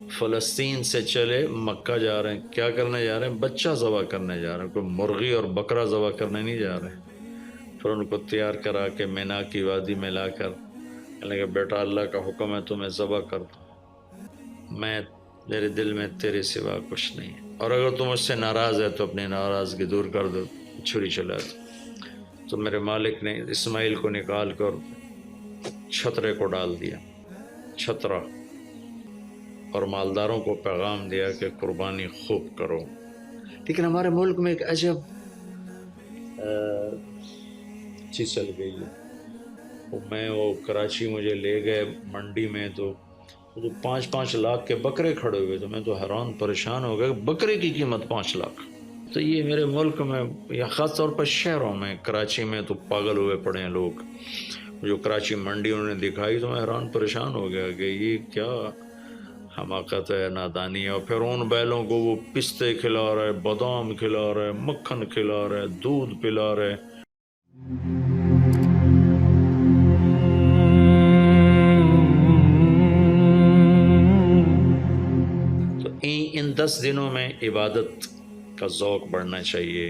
فلسطین سے چلے مکہ جا رہے ہیں، کیا کرنے جا رہے ہیں؟ بچہ ذبح کرنے جا رہے ہیں، کوئی مرغی اور بکرا ذبح کرنے نہیں جا رہے ہیں۔ پھر ان کو تیار کرا کے مینا کی وادی میں لا کر کہنے کہ بیٹا اللہ کا حکم ہے تمہیں ذبح کر دو، میں میرے دل میں تیرے سوا کچھ نہیں ہے، اور اگر تم مجھ سے ناراض ہے تو اپنی ناراضگی دور کر دو، چھری چلا دو۔ تو میرے مالک نے اسماعیل کو نکال کر چھترے کو ڈال دیا، چھترا، اور مالداروں کو پیغام دیا کہ قربانی خوب کرو۔ لیکن ہمارے ملک میں ایک عجب چیز چل گئی ہے، وہ کراچی مجھے لے گئے منڈی میں، تو 5-5 لاکھ کے بکرے کھڑے ہوئے، تو میں تو حیران پریشان ہو گیا کہ بکرے کی قیمت 5 لاکھ۔ تو یہ میرے ملک میں یا خاص طور پر شہروں میں، کراچی میں تو پاگل ہوئے پڑے ہیں لوگ۔ جو کراچی منڈی انہوں نے دکھائی تو میں حیران پریشان ہو گیا کہ یہ کیا حماقت ہے، نادانی ہے۔ اور پھر ان بیلوں کو وہ پستے کھلا رہے، بادام کھلا رہے، مکھن کھلا رہے، دودھ پلا رہے۔ تو ان 10 دنوں میں عبادت کا ذوق بڑھنا چاہیے،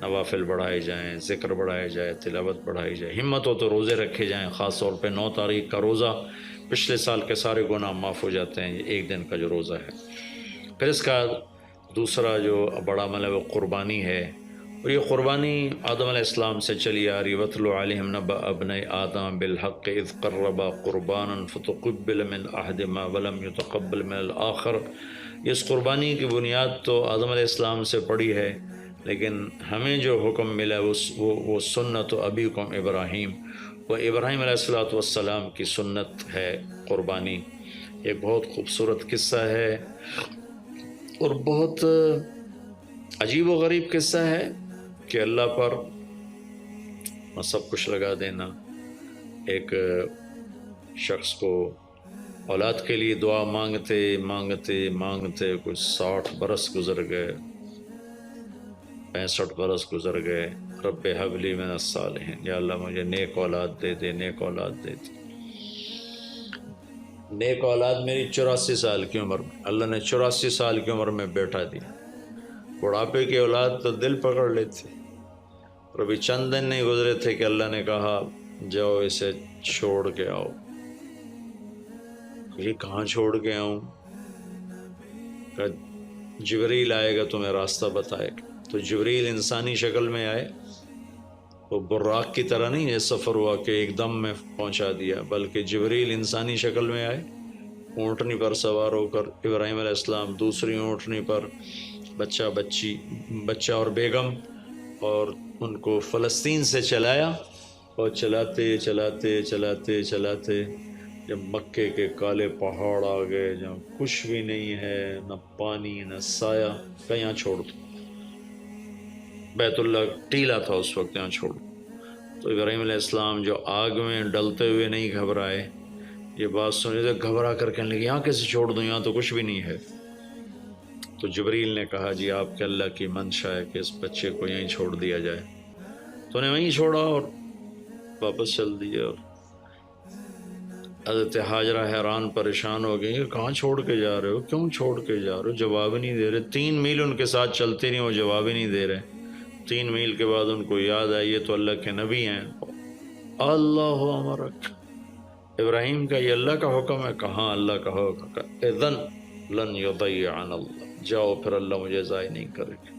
نوافل بڑھائے جائیں، ذکر بڑھائے جائے، تلاوت بڑھائی جائے، ہمت ہو تو روزے رکھے جائیں، خاص طور پہ 9 تاریخ کا روزہ پچھلے سال کے سارے گناہ معاف ہو جاتے ہیں، یہ ایک دن کا جو روزہ ہے۔ پھر اس کا دوسرا جو بڑا عمل ہے وہ قربانی ہے، اور یہ قربانی آدم علیہ السلام سے چلی آ رہی۔ وَاتْلُ عَلَيْهِمْ نَبَأَ ابْنَيْ آدَمَ بِالْحَقِّ إِذْ قَرَّبَا قُرْبَانًا فَتُقُبِّلَ مِنْ أَحَدِهِمَا وَلَمْ يُتَقَبَّلْ مِنَ الْآخَرِ۔ اس قربانی کی بنیاد تو آدم علیہ السلام سے پڑی ہے، لیکن ہمیں جو حکم ملا وہ سنت ابیکم ابراہیم، وہ ابراہیم علیہ السلام کی سنت ہے قربانی۔ ایک بہت خوبصورت قصہ ہے اور بہت عجیب و غریب قصہ ہے کہ اللہ پر سب کچھ لگا دینا۔ ایک شخص کو اولاد کے لیے دعا مانگتے مانگتے مانگتے کچھ 60 برس گزر گئے، 65 برس گزر گئے۔ رب ہب لی من الصالحین، یا اللہ مجھے نیک اولاد دے دے، نیک اولاد دے دے۔ نیک اولاد میری 84 سال کی عمر میں، اللہ نے 84 سال کی عمر میں بیٹا دیا۔ بڑھاپے کی اولاد تو دل پکڑ لیتی، اور ابھی چند دن نہیں گزرے تھے کہ اللہ نے کہا جاؤ اسے چھوڑ کے آؤ۔ یہ کہاں چھوڑ کے آؤں؟ کہ جبریل آئے گا تمہیں راستہ بتائے گا۔ تو جبریل انسانی شکل میں آئے، وہ براق کی طرح نہیں ہے سفر ہوا کہ ایک دم میں پہنچا دیا، بلکہ جبریل انسانی شکل میں آئے، اونٹنی پر سوار ہو کر، ابراہیم علیہ السلام دوسری اونٹنی پر، بچہ اور بیگم، اور ان کو فلسطین سے چلایا، اور چلاتے چلاتے چلاتے چلاتے جب مکے کے کالے پہاڑ آ گئے جہاں کچھ بھی نہیں ہے، نہ پانی نہ سایہ، کہ یہاں چھوڑ دو۔ بیت اللہ ٹیلا تھا اس وقت، یہاں چھوڑ دو۔ تو ابراہیم علیہ السلام جو آگ میں ڈلتے ہوئے نہیں گھبرائے، یہ بات سنی تو گھبرا کر کہنے لگے یہاں کیسے چھوڑ دوں، یہاں تو کچھ بھی نہیں ہے۔ تو جبریل نے کہا جی آپ کے اللہ کی منشا ہے کہ اس بچے کو یہیں چھوڑ دیا جائے۔ تو انہیں وہیں چھوڑا اور واپس چل دیا۔ اور حضرت حاجرہ حیران پریشان ہو گئی کہ کہاں چھوڑ کے جا رہے ہو، کیوں چھوڑ کے جا رہے ہو؟ جواب ہی نہیں دے رہے۔ 3 میل ان کے ساتھ چلتے نہیں، وہ جواب ہی نہیں دے رہے۔ 3 میل کے بعد ان کو یاد آئی یہ تو اللہ کے نبی ہیں۔ اللہ امرک، ابراہیم کا یہ اللہ کا حکم ہے؟ کہاں اللہ کا حکم ہے؟ اذن لن یضیعنا اللہ، جاؤ پھر اللہ مجھے ضائع نہیں کرے گا۔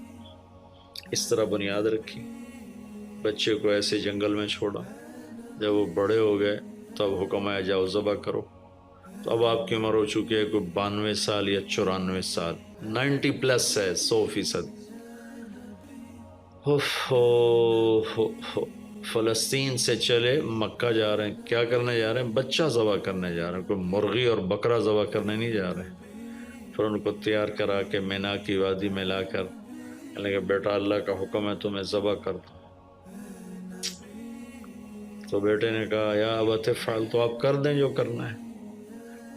اس طرح بنیاد رکھی، بچے کو ایسے جنگل میں چھوڑا۔ جب وہ بڑے ہو گئے تب حکم آیا جاؤ ذبح کرو۔ تو اب آپ کی عمر ہو چکی ہے کوئی 92 سال یا 94 سال، 90 پلس ہے، 100%۔ فلسطین سے چلے مکہ جا رہے ہیں، کیا کرنے جا رہے ہیں؟ بچہ ذبح کرنے جا رہے ہیں، کوئی مرغی اور بکرا ذبح کرنے نہیں جا رہے ہیں۔ پھر ان کو تیار کرا کے مینا کی وادی میں لا کر کہنے کہ بیٹا اللہ کا حکم ہے تمہیں ذبح کر دو۔ تو بیٹے نے کہا یا ابت افعل، تو آپ کر دیں جو کرنا ہے۔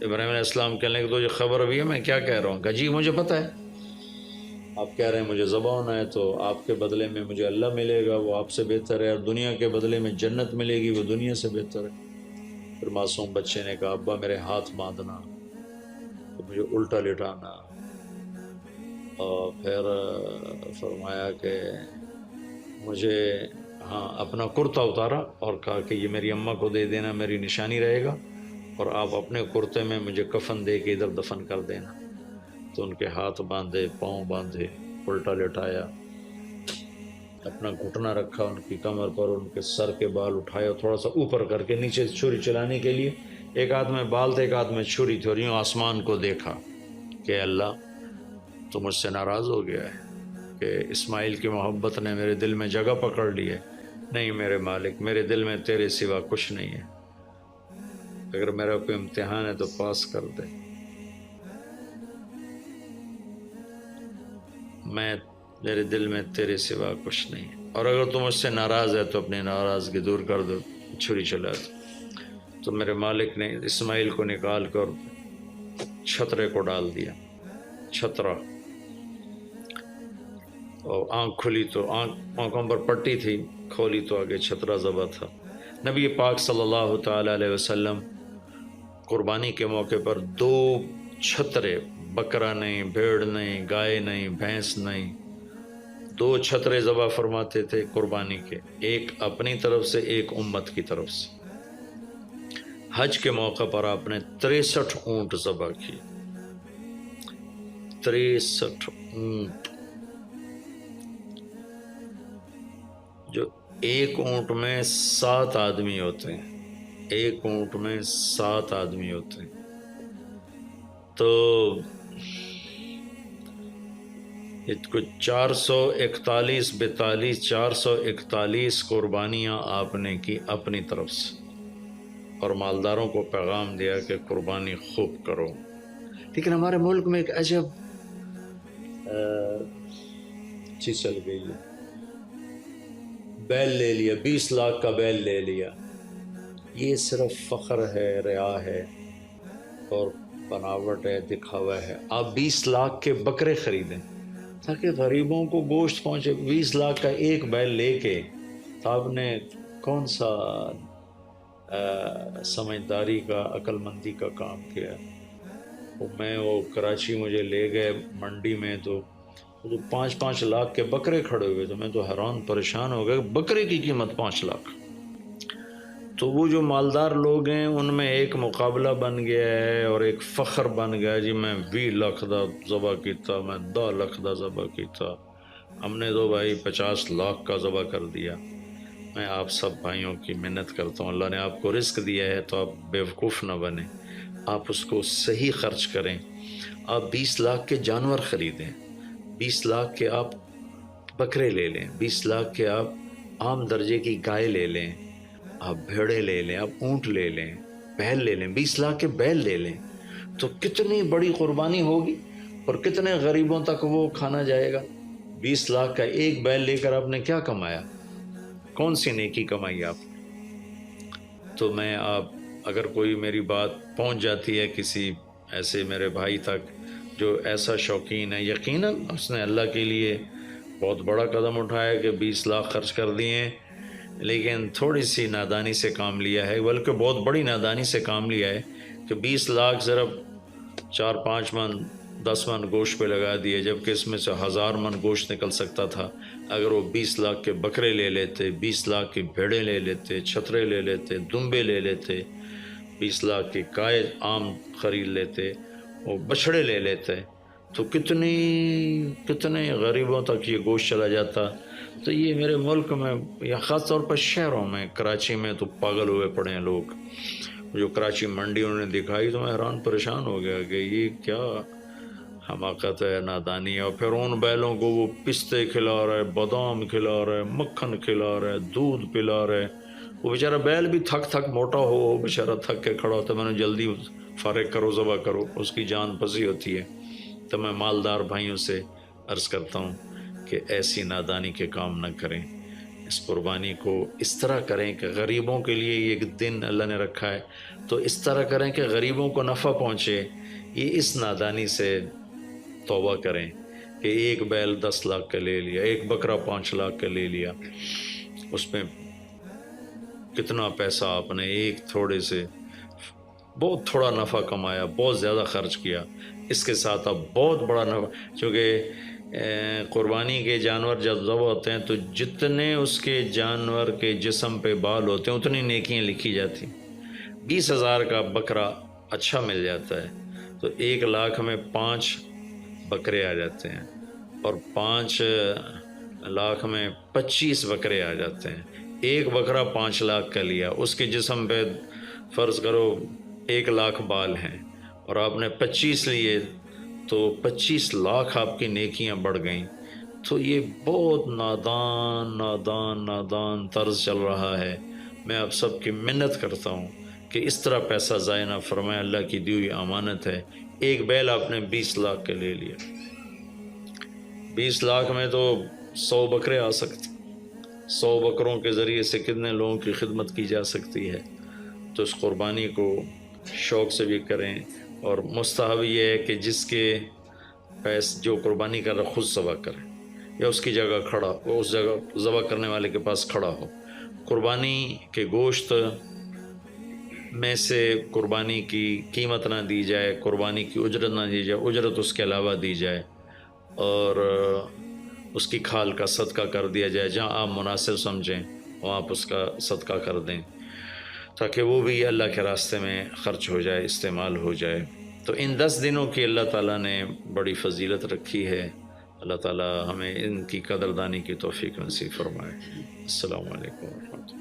ابراہیم علیہ السلام کہنے لگے تو یہ خبر بھی ہے میں کیا کہہ رہا ہوں؟ کہ جی مجھے پتہ ہے، آپ کہہ رہے ہیں مجھے ذبح ہونا ہے تو آپ کے بدلے میں مجھے اللہ ملے گا، وہ آپ سے بہتر ہے، اور دنیا کے بدلے میں جنت ملے گی، وہ دنیا سے بہتر ہے۔ پھر معصوم بچے نے کہا ابا میرے ہاتھ باندھنا۔ تو مجھے الٹا لٹانا، اور پھر فرمایا کہ مجھے اپنا کرتا اتارا اور کہا کہ یہ میری اماں کو دے دینا، میری نشانی رہے گا، اور آپ اپنے کرتے میں مجھے کفن دے کے ادھر دفن کر دینا۔ تو ان کے ہاتھ باندھے، پاؤں باندھے، الٹا لٹایا، اپنا گھٹنا رکھا ان کی کمر پر، ان کے سر کے بال اٹھایا تھوڑا سا اوپر کر کے نیچے چھری چلانے کے لیے، ایک ہاتھ میں بال تھے ایک ہاتھ میں چھری تھی، اور یوں آسمان کو دیکھا کہ اللہ تو مجھ سے ناراض ہو گیا ہے کہ اسماعیل کی محبت نے میرے دل میں جگہ پکڑ لی ہے۔ نہیں میرے مالک، میرے دل میں تیرے سوا کچھ نہیں ہے، اگر میرا کوئی امتحان ہے تو پاس کر دے، میرے دل میں تیرے سوا کچھ نہیں ہے، اور اگر تم مجھ سے ناراض ہے تو اپنی ناراضگی دور کر دو، چھری چلا دو۔ تو میرے مالک نے اسماعیل کو نکال کر چھترے کو ڈال دیا، چھترا، اور آنکھ کھلی تو آنکھوں پر پٹی تھی، کھولی تو آگے چھترا ذبح تھا۔ نبی پاک صلی اللہ تعالی علیہ وسلم قربانی کے موقع پر 2 چھترے، بکرا نہیں، بھیڑ نہیں، گائے نہیں، بھینس نہیں، 2 چھترے ذبح فرماتے تھے قربانی کے، ایک اپنی طرف سے، ایک امت کی طرف سے۔ حج کے موقع پر آپ نے 63 اونٹ ذبح کی، 63 اونٹ، جو ایک اونٹ میں 7 آدمی ہوتے ہیں، ایک اونٹ میں 7 آدمی ہوتے ہیں۔ تو کچھ 441 قربانیاں آپ نے کی اپنی طرف سے، اور مالداروں کو پیغام دیا کہ قربانی خوب کرو۔ لیکن ہمارے ملک میں ایک عجب چیز چل گئی ہے، بیل لے لیا، 20 لاکھ کا بیل لے لیا۔ یہ صرف فخر ہے، ریا ہے، اور بناوٹ ہے، دکھاوا ہے۔ آپ 20 لاکھ کے بکرے خریدیں تاکہ غریبوں کو گوشت پہنچے۔ 20 لاکھ کا ایک بیل لے کے تو آپ نے کون سا سمجھداری کا، عقل مندی کا کام کیا؟ وہ کراچی مجھے لے گئے منڈی میں، تو 5 لاکھ کے بکرے کھڑے ہوئے، تو میں تو حیران پریشان ہو گیا، بکرے کی قیمت 5 لاکھ۔ تو وہ جو مالدار لوگ ہیں ان میں ایک مقابلہ بن گیا ہے اور ایک فخر بن گیا، جی میں 20 لاکھ دا ذبح کیتا، میں 10 لاکھ دا ذبح کیتا، ہم نے تو بھائی 50 لاکھ کا ذبح کر دیا۔ میں آپ سب بھائیوں کی منت کرتا ہوں، اللہ نے آپ کو رزق دیا ہے تو آپ بیوقوف نہ بنیں، آپ اس کو صحیح خرچ کریں۔ آپ 20 لاکھ کے جانور خریدیں، 20 لاکھ کے آپ بکرے لے لیں، 20 لاکھ کے آپ عام درجے کی گائے لے لیں، آپ بھیڑے لے لیں، آپ اونٹ لے لیں، بیل لے لیں، 20 لاکھ کے بیل لے لیں، تو کتنی بڑی قربانی ہوگی اور کتنے غریبوں تک وہ کھانا جائے گا۔ 20 لاکھ کا ایک بیل لے کر آپ نے کیا کمایا؟ کون سی نیکی کمائی آپ؟ تو میں اگر کوئی میری بات پہنچ جاتی ہے کسی ایسے میرے بھائی تک جو ایسا شوقین ہے، یقیناً اس نے اللہ کے لیے بہت بڑا قدم اٹھایا کہ 20 لاکھ خرچ کر دیے، لیکن تھوڑی سی نادانی سے کام لیا ہے، بلکہ بہت بڑی نادانی سے کام لیا ہے کہ 20 لاکھ صرف 4-5 من 10 من گوشت پہ لگا دیے، جبکہ اس میں سے 1000 من گوشت نکل سکتا تھا اگر وہ 20 لاکھ کے بکرے لے لیتے، 20 لاکھ کی بھیڑیں لے لیتے، چھترے لے لیتے، دمبے لے لیتے، 20 لاکھ کی گائے عام خرید لیتے، وہ بچھڑے لے لیتے، تو کتنے غریبوں تک یہ گوشت چلا جاتا۔ تو یہ میرے ملک میں یا خاص طور پر شہروں میں، کراچی میں تو پاگل ہوئے پڑے ہیں لوگ۔ جو کراچی منڈی انہوں نے دکھائی تو میں حیران پریشان ہو گیا کہ یہ کیا حماقت ہے، نادانی ہے۔ اور پھر ان بیلوں کو وہ پستے کھلا رہے، بادام کھلا رہے، مکھن کھلا رہے، دودھ پلا رہے، وہ بیچارہ بیل بھی تھک موٹا ہو، بیچارہ تھک کے کھڑا ہوتا ہے، میں نے جلدی فارغ کرو، ذبح کرو، اس کی جان پسی ہوتی ہے۔ تو میں مالدار بھائیوں سے عرض کرتا ہوں کہ ایسی نادانی کے کام نہ کریں، اس قربانی کو اس طرح کریں کہ غریبوں کے لیے یہ ایک دن اللہ نے رکھا ہے، تو اس طرح کریں کہ غریبوں کو نفع پہنچے۔ یہ اس نادانی سے توبہ کریں کہ ایک بیل 10 لاکھ کا لے لیا، ایک بکرا 5 لاکھ کا لے لیا، اس میں کتنا پیسہ آپ نے ایک تھوڑے سے بہت تھوڑا نفع کمایا، بہت زیادہ خرچ کیا، اس کے ساتھ اب بہت بڑا نفع، چونکہ قربانی کے جانور جب ذبح ہوتے ہیں تو جتنے اس کے جانور کے جسم پہ بال ہوتے ہیں اتنی نیکیاں لکھی جاتی ہیں۔ 20,000 کا بکرا اچھا مل جاتا ہے تو 1,00,000 میں 5 بکرے آ جاتے ہیں، اور 5,00,000 میں 25 بکرے آ جاتے ہیں۔ ایک بکرا 5,00,000 کا لیا، اس کے جسم پہ فرض کرو 1,00,000 بال ہیں اور آپ نے 25 لیے تو 25,00,000 آپ کی نیکیاں بڑھ گئیں۔ تو یہ بہت نادان طرز چل رہا ہے۔ میں آپ سب کی منت کرتا ہوں کہ اس طرح پیسہ ضائع نہ فرمائیں، اللہ کی دی ہوئی امانت ہے۔ ایک بیل آپ نے 20,00,000 کے لے لیا، 20,00,000 میں تو 100 بکرے آ سکتے، 100 بکروں کے ذریعے سے کتنے لوگوں کی خدمت کی جا سکتی ہے۔ تو اس قربانی کو شوق سے بھی کریں، اور مستحب یہ ہے کہ جس کے جو قربانی کر رہا خود ذبح کرے، یا اس کی جگہ کھڑا، وہ اس جگہ ذبح کرنے والے کے پاس کھڑا ہو۔ قربانی کے گوشت میں سے قربانی کی قیمت نہ دی جائے، قربانی کی اجرت نہ دی جائے، اجرت اس کے علاوہ دی جائے، اور اس کی کھال کا صدقہ کر دیا جائے۔ جہاں آپ مناسب سمجھیں وہاں آپ اس کا صدقہ کر دیں، تاکہ وہ بھی اللہ کے راستے میں خرچ ہو جائے، استعمال ہو جائے۔ تو ان 10 دنوں کی اللہ تعالیٰ نے بڑی فضیلت رکھی ہے۔ اللہ تعالیٰ ہمیں ان کی قدردانی کی توفیق نصیب فرمائے۔ السلام علیکم ورحمۃ اللہ۔